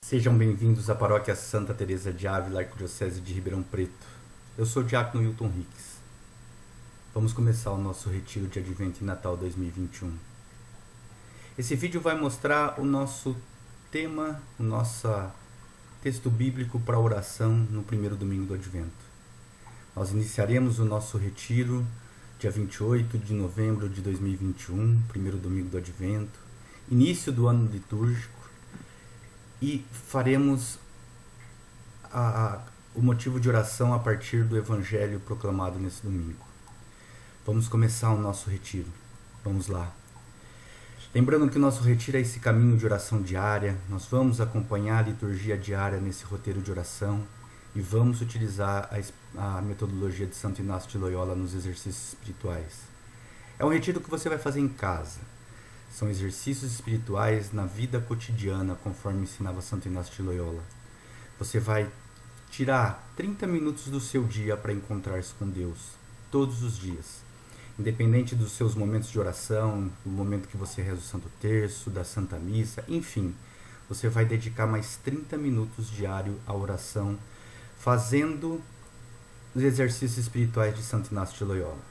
Sejam bem-vindos à Paróquia Santa Teresa de Ávila, Arquidiocese de Ribeirão Preto. Eu sou o diácono Hilton Hicks. Vamos começar o nosso retiro de Advento e Natal 2021. Esse vídeo vai mostrar o nosso tema, o nosso texto bíblico para a oração no primeiro domingo do Advento. Nós iniciaremos o nosso retiro dia 28 de novembro de 2021, primeiro domingo do Advento, início do ano litúrgico, e faremos o motivo de oração a partir do Evangelho proclamado nesse domingo. Vamos começar o nosso retiro. Vamos lá. Lembrando que o nosso retiro é esse caminho de oração diária, nós vamos acompanhar a liturgia diária nesse roteiro de oração e vamos utilizar a metodologia de Santo Inácio de Loyola nos exercícios espirituais. É um retiro que você vai fazer em casa. São exercícios espirituais na vida cotidiana, conforme ensinava Santo Inácio de Loyola. Você vai tirar 30 minutos do seu dia para encontrar-se com Deus, todos os dias. Independente dos seus momentos de oração, do momento que você reza o Santo Terço, da Santa Missa, enfim, você vai dedicar mais 30 minutos diário à oração, fazendo os exercícios espirituais de Santo Inácio de Loyola.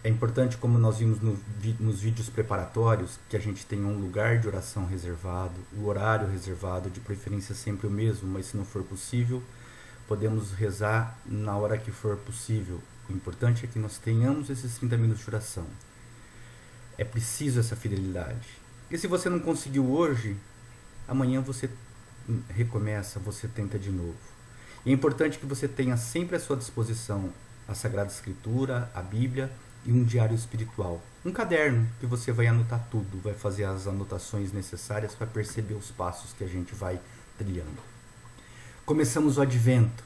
É importante, como nós vimos nos vídeos preparatórios, que a gente tenha um lugar de oração reservado, o horário reservado, de preferência sempre o mesmo, mas se não for possível, podemos rezar na hora que for possível. O importante é que nós tenhamos esses 30 minutos de oração. É preciso essa fidelidade. E se você não conseguiu hoje, amanhã você recomeça, você tenta de novo. E é importante que você tenha sempre à sua disposição a Sagrada Escritura, a Bíblia e um diário espiritual. Um caderno que você vai anotar tudo, vai fazer as anotações necessárias para perceber os passos que a gente vai trilhando. Começamos o Advento.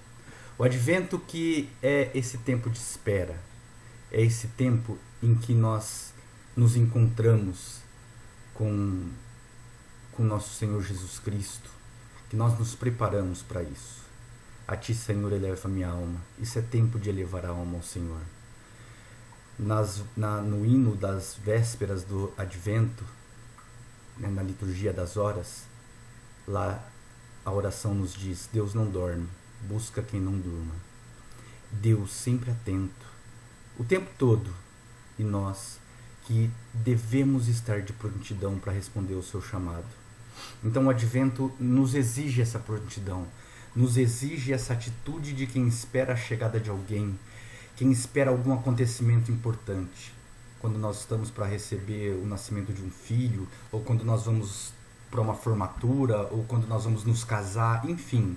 O Advento que é esse tempo de espera. É esse tempo em que nós nos encontramos com nosso Senhor Jesus Cristo, que nós nos preparamos para isso. A Ti, Senhor, eleva minha alma. Isso é tempo de elevar a alma ao Senhor. No hino das vésperas do Advento, na liturgia das horas, lá a oração nos diz: Deus não dorme, busca quem não durma. Deus sempre atento, o tempo todo, e nós que devemos estar de prontidão para responder ao seu chamado. Então o Advento nos exige essa prontidão, nos exige essa atitude de quem espera a chegada de alguém, quem espera algum acontecimento importante. Quando nós estamos para receber o nascimento de um filho, ou quando nós vamos para uma formatura, ou quando nós vamos nos casar, enfim.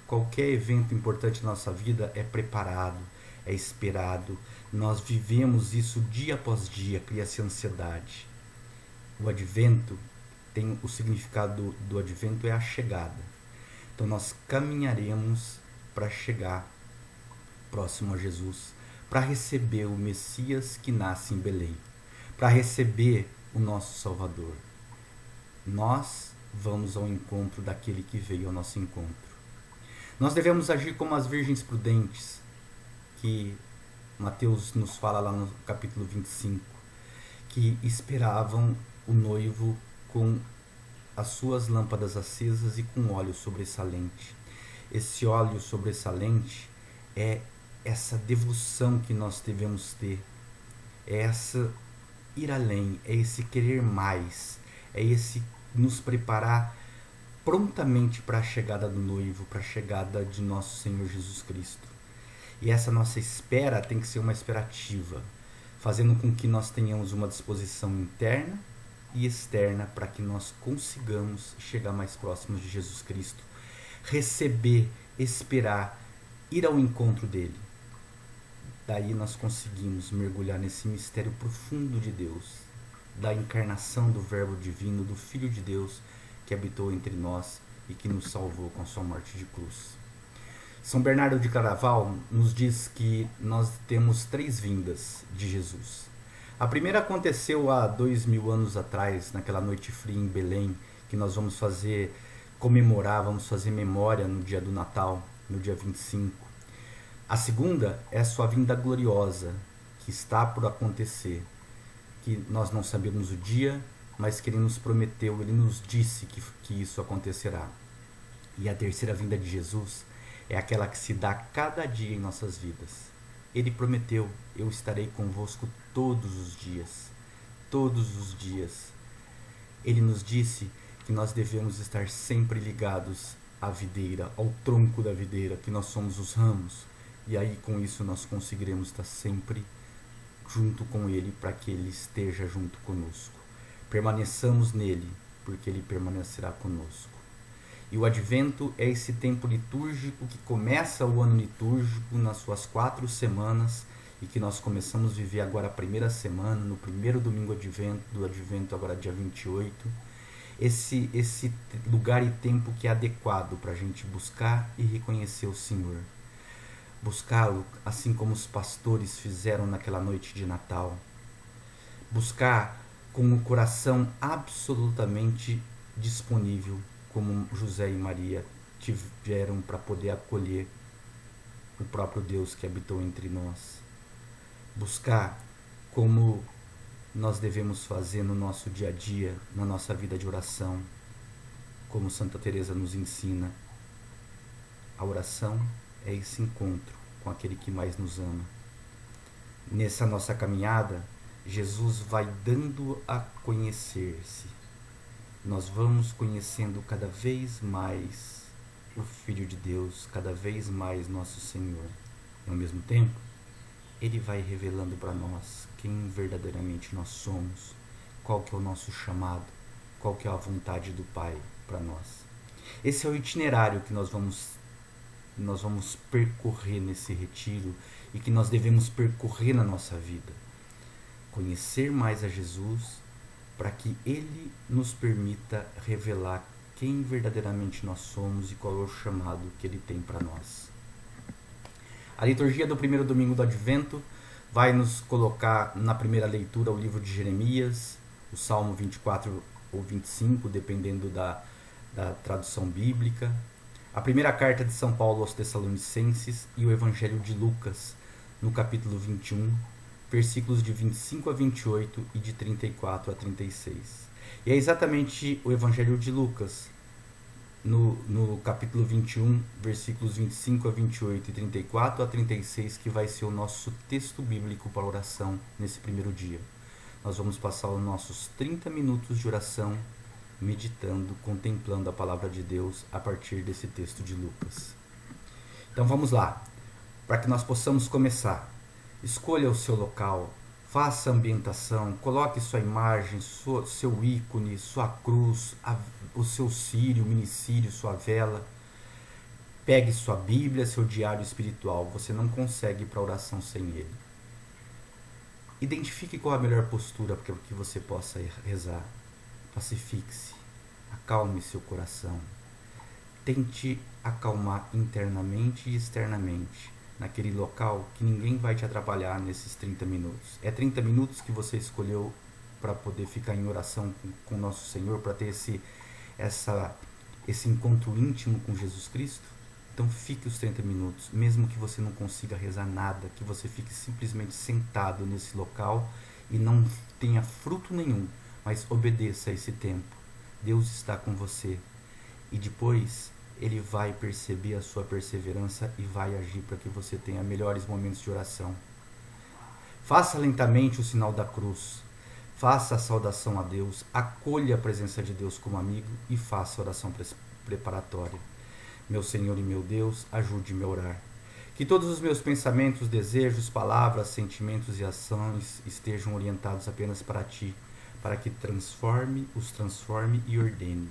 Qualquer evento importante na nossa vida é preparado, é esperado. Nós vivemos isso dia após dia, cria-se ansiedade. O Advento tem o significado do Advento é a chegada. Então nós caminharemos para chegar próximo a Jesus, para receber o Messias que nasce em Belém, para receber o nosso Salvador. Nós vamos ao encontro daquele que veio ao nosso encontro. Nós devemos agir como as virgens prudentes, que Mateus nos fala lá no capítulo 25, que esperavam o noivo com as suas lâmpadas acesas e com óleo sobressalente. Esse óleo sobressalente é essa devoção que nós devemos ter, é essa ir além, é esse querer mais, é esse nos preparar prontamente para a chegada do noivo, para a chegada de nosso Senhor Jesus Cristo. E essa nossa espera tem que ser uma espera ativa, fazendo com que nós tenhamos uma disposição interna e externa para que nós consigamos chegar mais próximos de Jesus Cristo, receber, esperar, ir ao encontro dele. Daí nós conseguimos mergulhar nesse mistério profundo de Deus, da encarnação do Verbo Divino, do Filho de Deus que habitou entre nós e que nos salvou com sua morte de cruz. São Bernardo de Claraval nos diz que nós temos 3 vindas de Jesus. A primeira aconteceu há 2000 anos atrás, naquela noite fria em Belém, que nós vamos comemorar, vamos fazer memória no dia do Natal, no dia 25. A segunda é a sua vinda gloriosa, que está por acontecer, que nós não sabemos o dia, mas que ele nos prometeu, ele nos disse que isso acontecerá. E a terceira vinda de Jesus é aquela que se dá cada dia em nossas vidas. Ele prometeu: eu estarei convosco todos os dias. Todos os dias. Ele nos disse que nós devemos estar sempre ligados à videira, ao tronco da videira, que nós somos os ramos. E aí com isso nós conseguiremos estar sempre junto com Ele, para que Ele esteja junto conosco. Permaneçamos nele, porque Ele permanecerá conosco. E o Advento é esse tempo litúrgico que começa o ano litúrgico nas suas 4 semanas e que nós começamos a viver agora a primeira semana, no primeiro domingo do Advento, agora dia 28. Esse lugar e tempo que é adequado para a gente buscar e reconhecer o Senhor. Buscá-lo assim como os pastores fizeram naquela noite de Natal. Buscar com o coração absolutamente disponível, como José e Maria tiveram para poder acolher o próprio Deus que habitou entre nós. Buscar como nós devemos fazer no nosso dia a dia, na nossa vida de oração, como Santa Teresa nos ensina. A oração é esse encontro com aquele que mais nos ama. Nessa nossa caminhada, Jesus vai dando a conhecer-se. Nós vamos conhecendo cada vez mais o Filho de Deus, cada vez mais nosso Senhor. E ao mesmo tempo, Ele vai revelando para nós quem verdadeiramente nós somos, qual que é o nosso chamado, qual que é a vontade do Pai para nós. Esse é o itinerário que nós vamos percorrer nesse retiro e que nós devemos percorrer na nossa vida. Conhecer mais a Jesus, para que Ele nos permita revelar quem verdadeiramente nós somos e qual é o chamado que Ele tem para nós. A liturgia do primeiro domingo do Advento vai nos colocar na primeira leitura o livro de Jeremias, o Salmo 24 ou 25, dependendo da tradução bíblica, a primeira carta de São Paulo aos Tessalonicenses e o Evangelho de Lucas, no capítulo 21, versículos de 25 a 28 e de 34 a 36. E é exatamente o Evangelho de Lucas, no capítulo 21, versículos 25 a 28 e 34 a 36, que vai ser o nosso texto bíblico para oração nesse primeiro dia. Nós vamos passar os nossos 30 minutos de oração, meditando, contemplando a palavra de Deus a partir desse texto de Lucas. Então vamos lá, para que nós possamos começar. Escolha o seu local, faça a ambientação, coloque sua imagem, seu ícone, sua cruz, o seu círio, minicírio, sua vela. Pegue sua Bíblia, seu diário espiritual. Você não consegue ir para a oração sem ele. Identifique qual a melhor postura para que você possa rezar. Pacifique-se, acalme seu coração. Tente acalmar internamente e externamente, naquele local que ninguém vai te atrapalhar nesses 30 minutos. É 30 minutos que você escolheu para poder ficar em oração com nosso Senhor, para ter esse encontro íntimo com Jesus Cristo. Então fique os 30 minutos, mesmo que você não consiga rezar nada, que você fique simplesmente sentado nesse local e não tenha fruto nenhum, mas obedeça a esse tempo. Deus está com você e depois Ele vai perceber a sua perseverança e vai agir para que você tenha melhores momentos de oração. Faça lentamente o sinal da cruz, faça a saudação a Deus, acolha a presença de Deus como amigo e faça a oração preparatória. Meu Senhor e meu Deus, ajude-me a orar. Que todos os meus pensamentos, desejos, palavras, sentimentos e ações estejam orientados apenas para Ti, para que os transforme e ordene.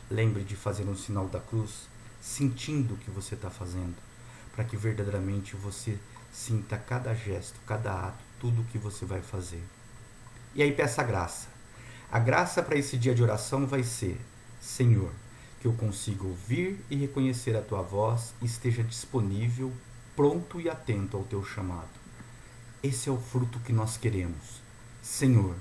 Lembre de fazer um sinal da cruz, sentindo o que você está fazendo, para que verdadeiramente você sinta cada gesto, cada ato, tudo o que você vai fazer. E aí peça a graça. A graça para esse dia de oração vai ser: Senhor, que eu consiga ouvir e reconhecer a Tua voz e esteja disponível, pronto e atento ao Teu chamado. Esse é o fruto que nós queremos. Senhor,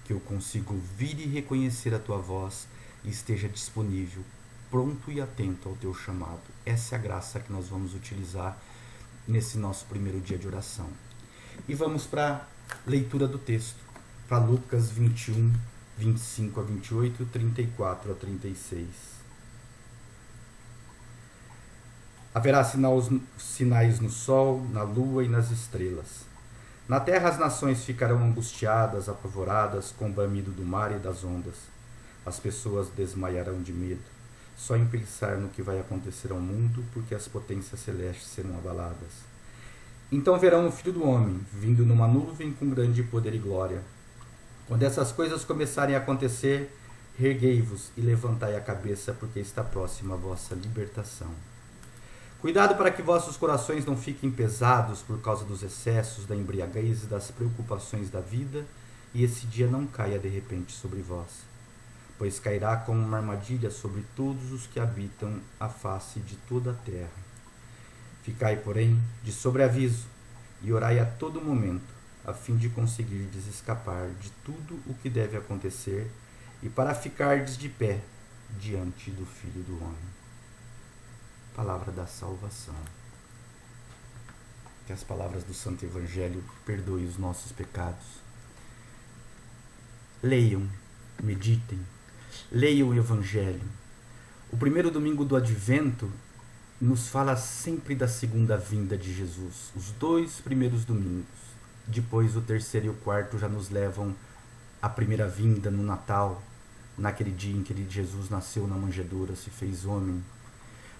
que eu consiga ouvir e reconhecer a Tua voz e esteja disponível, pronto e atento ao Teu chamado. Essa é a graça que nós vamos utilizar nesse nosso primeiro dia de oração. E vamos para a leitura do texto, para Lucas 21, 25 a 28, 34 a 36. Haverá sinais no sol, na lua e nas estrelas. Na terra as nações ficarão angustiadas, apavoradas, com o bramido do mar e das ondas. As pessoas desmaiarão de medo, só em pensar no que vai acontecer ao mundo, porque as potências celestes serão abaladas. Então verão o Filho do Homem, vindo numa nuvem com grande poder e glória. Quando essas coisas começarem a acontecer, erguei-vos e levantai a cabeça, porque está próxima a vossa libertação. Cuidado para que vossos corações não fiquem pesados por causa dos excessos, da embriaguez e das preocupações da vida, e esse dia não caia de repente sobre vós, pois cairá como uma armadilha sobre todos os que habitam a face de toda a terra. Ficai, porém, de sobreaviso, e orai a todo momento, a fim de conseguirdes escapar de tudo o que deve acontecer, e para ficardes de pé diante do Filho do Homem. Palavra da salvação. Que as palavras do Santo Evangelho perdoem os nossos pecados. Leiam, meditem, leiam o Evangelho. O primeiro domingo do Advento nos fala sempre da segunda vinda de Jesus. Os 2 primeiros domingos. Depois o terceiro e o quarto já nos levam à primeira vinda no Natal, naquele dia em que Jesus nasceu na manjedoura, se fez homem.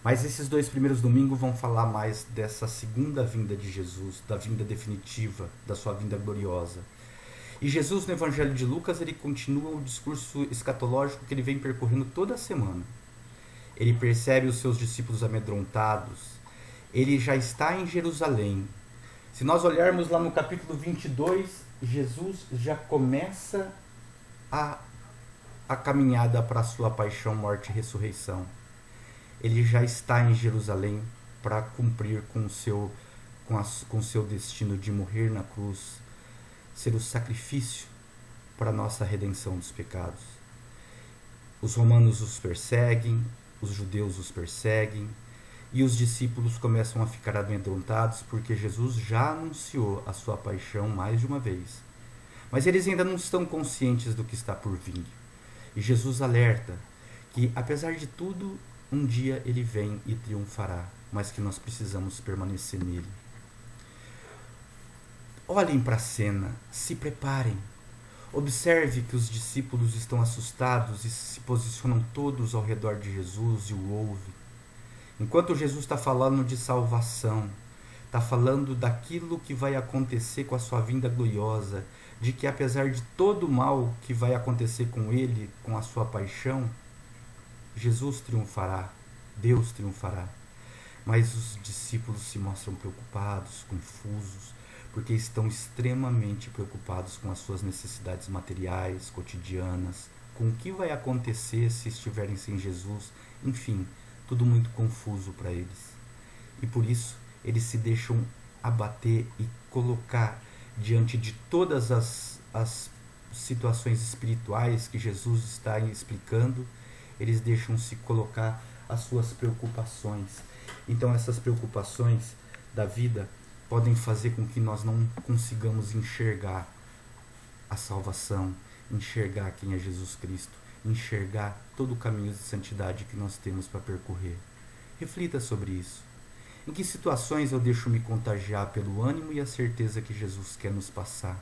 Mas esses 2 primeiros domingos vão falar mais dessa segunda vinda de Jesus, da vinda definitiva, da sua vinda gloriosa. E Jesus, no Evangelho de Lucas, ele continua o discurso escatológico que ele vem percorrendo toda a semana. Ele percebe os seus discípulos amedrontados. Ele já está em Jerusalém. Se nós olharmos lá no capítulo 22, Jesus já começa a caminhada para a sua paixão, morte e ressurreição. Ele já está em Jerusalém para cumprir com o seu destino de morrer na cruz, ser o sacrifício para a nossa redenção dos pecados. Os romanos os perseguem, os judeus os perseguem, e os discípulos começam a ficar amedrontados porque Jesus já anunciou a sua paixão mais de uma vez. Mas eles ainda não estão conscientes do que está por vir. E Jesus alerta que, apesar de tudo, um dia ele vem e triunfará, mas que nós precisamos permanecer nele. Olhem para a cena, se preparem. Observe que os discípulos estão assustados e se posicionam todos ao redor de Jesus e o ouvem. Enquanto Jesus está falando de salvação, está falando daquilo que vai acontecer com a sua vinda gloriosa, de que apesar de todo o mal que vai acontecer com ele, com a sua paixão, Jesus triunfará, Deus triunfará. Mas os discípulos se mostram preocupados, confusos, porque estão extremamente preocupados com as suas necessidades materiais, cotidianas, com o que vai acontecer se estiverem sem Jesus, enfim, tudo muito confuso para eles. E por isso eles se deixam abater e colocar diante de todas as situações espirituais que Jesus está explicando, eles deixam-se colocar as suas preocupações. Então essas preocupações da vida podem fazer com que nós não consigamos enxergar a salvação, enxergar quem é Jesus Cristo, enxergar todo o caminho de santidade que nós temos para percorrer. Reflita sobre isso. Em que situações eu deixo me contagiar pelo ânimo e a certeza que Jesus quer nos passar?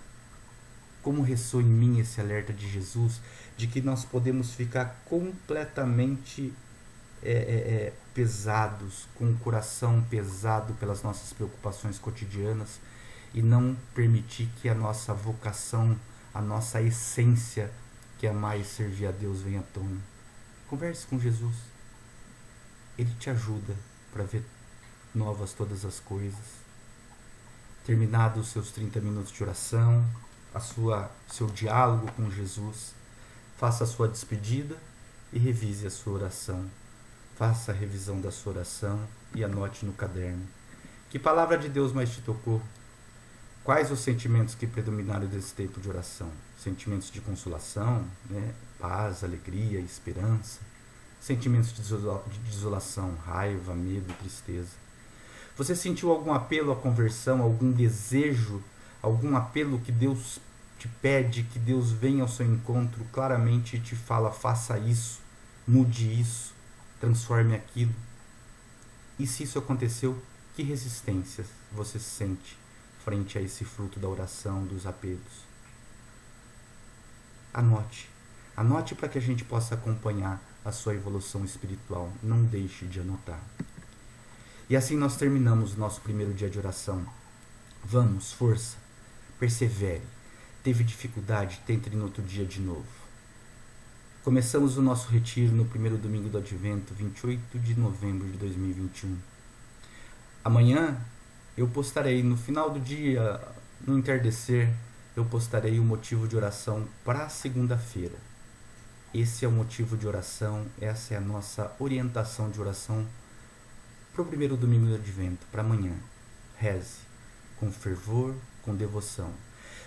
Como ressoa em mim esse alerta de Jesus de que nós podemos ficar completamente pesados, com o coração pesado pelas nossas preocupações cotidianas e não permitir que a nossa vocação, a nossa essência, que é mais servir a Deus, venha à tona. Converse com Jesus. Ele te ajuda para ver novas todas as coisas. Terminados os seus 30 minutos de oração, seu diálogo com Jesus, faça a sua despedida e revise a sua oração. Faça a revisão da sua oração e anote no caderno. Que palavra de Deus mais te tocou? Quais os sentimentos que predominaram desse tempo de oração? Sentimentos de consolação, paz, alegria, esperança. Sentimentos de desolação, raiva, medo, tristeza. Você sentiu algum apelo à conversão, algum desejo, algum apelo que Deus te pede, que Deus venha ao seu encontro claramente e te fala, faça isso, mude isso, transforme aquilo? E se isso aconteceu, que resistências você sente frente a esse fruto da oração, dos apelos? Anote. Anote para que a gente possa acompanhar a sua evolução espiritual. Não deixe de anotar. E assim nós terminamos o nosso primeiro dia de oração. Vamos, força, persevere. Teve dificuldade, tente no outro dia de novo. Começamos o nosso retiro no primeiro domingo do Advento, 28 de novembro de 2021. Amanhã eu postarei, no final do dia, no entardecer, eu postarei o motivo de oração para a segunda-feira. Esse é o motivo de oração, essa é a nossa orientação de oração para o primeiro domingo do Advento, para amanhã. Reze com fervor, com devoção.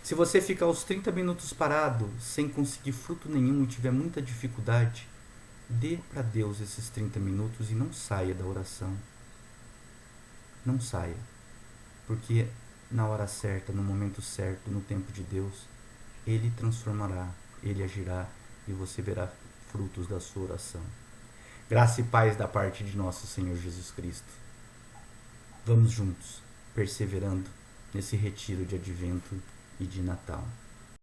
Se você ficar os 30 minutos parado, sem conseguir fruto nenhum e tiver muita dificuldade, dê para Deus esses 30 minutos e não saia da oração. Não saia, porque na hora certa, no momento certo, no tempo de Deus, Ele transformará, Ele agirá e você verá frutos da sua oração. Graça e paz da parte de nosso Senhor Jesus Cristo. Vamos juntos, perseverando nesse retiro de Advento e de Natal.